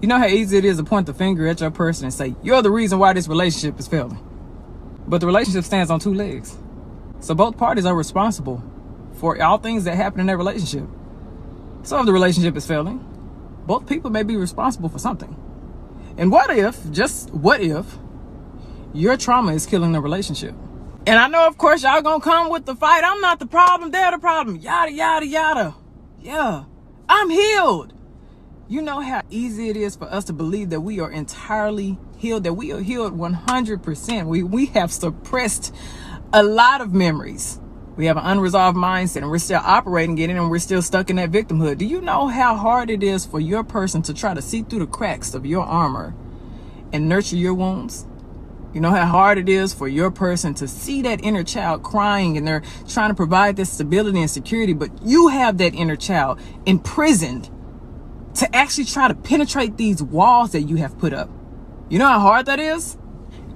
You know how easy it is to point the finger at your person and say, you're the reason why this relationship is failing. But the relationship stands on two legs. So both parties are responsible for all things that happen in their relationship. So if the relationship is failing, both people may be responsible for something. And what if, just what if, your trauma is killing the relationship? And I know, of course, y'all gonna come with the fight. I'm not the problem, they're the problem. Yada, yada, yada. Yeah, I'm healed. You know how easy it is for us to believe that we are entirely healed, that we are healed 100%. We have suppressed a lot of memories. We have an unresolved mindset and we're still operating in it and we're still stuck in that victimhood. Do you know how hard it is for your person to try to see through the cracks of your armor and nurture your wounds? You know how hard it is for your person to see that inner child crying and they're trying to provide this stability and security, but you have that inner child imprisoned to actually try to penetrate these walls that you have put up. You know how hard that is?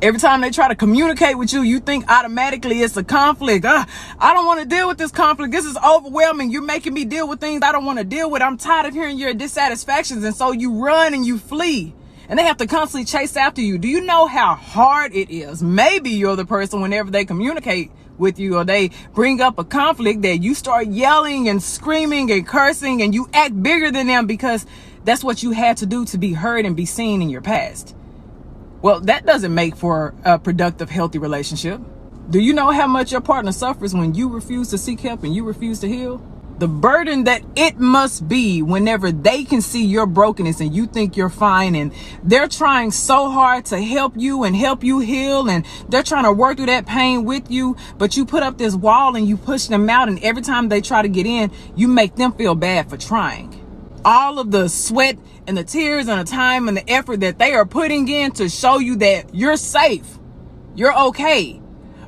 Every time they try to communicate with you, you think automatically it's a conflict. I don't want to deal with this conflict. This is overwhelming. You're making me deal with things I don't want to deal with. I'm tired of hearing your dissatisfactions. And so you run and you flee. And they have to constantly chase after you. Do you know how hard it is? Maybe you're the person whenever they communicate with you or they bring up a conflict that you start yelling and screaming and cursing and you act bigger than them because that's what you had to do to be heard and be seen in your past. Well, that doesn't make for a productive, healthy relationship. Do you know how much your partner suffers when you refuse to seek help and you refuse to heal? The burden that it must be whenever they can see your brokenness and you think you're fine and they're trying so hard to help you and help you heal and they're trying to work through that pain with you, but you put up this wall and you push them out, and every time they try to get in, you make them feel bad for trying. All of the sweat and the tears and the time and the effort that they are putting in to show you that you're safe, you're okay.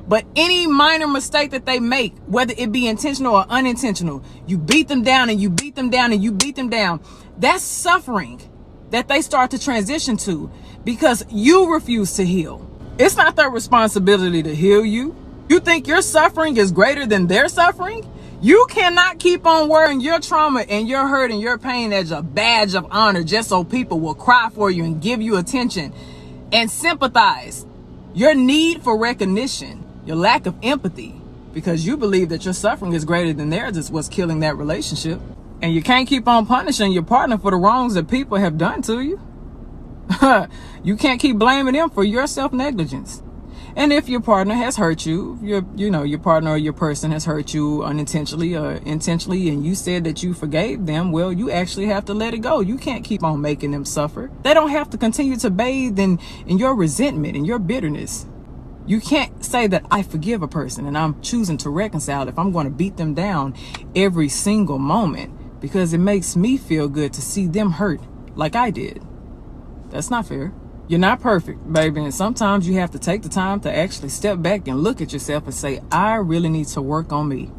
But any minor mistake that they make, whether it be intentional or unintentional, you beat them down and you beat them down and you beat them down. That's suffering that they start to transition to because you refuse to heal. It's not their responsibility to heal you. You think your suffering is greater than their suffering? You cannot keep on wearing your trauma and your hurt and your pain as a badge of honor just so people will cry for you and give you attention and sympathize. Your need for recognition, your lack of empathy, because you believe that your suffering is greater than theirs, is what's killing that relationship. And you can't keep on punishing your partner for the wrongs that people have done to you. You can't keep blaming them for your self-negligence. And if your partner has hurt you, your partner or your person has hurt you unintentionally or intentionally, and you said that you forgave them, well, you actually have to let it go. You can't keep on making them suffer. They don't have to continue to bathe in your resentment and your bitterness. You can't say that I forgive a person and I'm choosing to reconcile if I'm going to beat them down every single moment because it makes me feel good to see them hurt like I did. That's not fair. You're not perfect, baby, and sometimes you have to take the time to actually step back and look at yourself and say, I really need to work on me.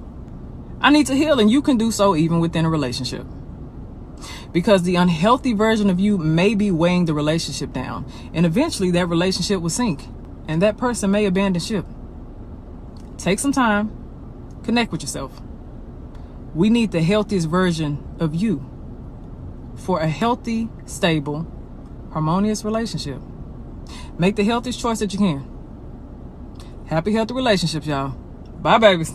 I need to heal, and you can do so even within a relationship. Because the unhealthy version of you may be weighing the relationship down, and eventually that relationship will sink, and that person may abandon ship. Take some time, connect with yourself. We need the healthiest version of you for a healthy, stable, harmonious relationship. Make the healthiest choice that you can. Happy, healthy relationships, y'all. Bye, babies.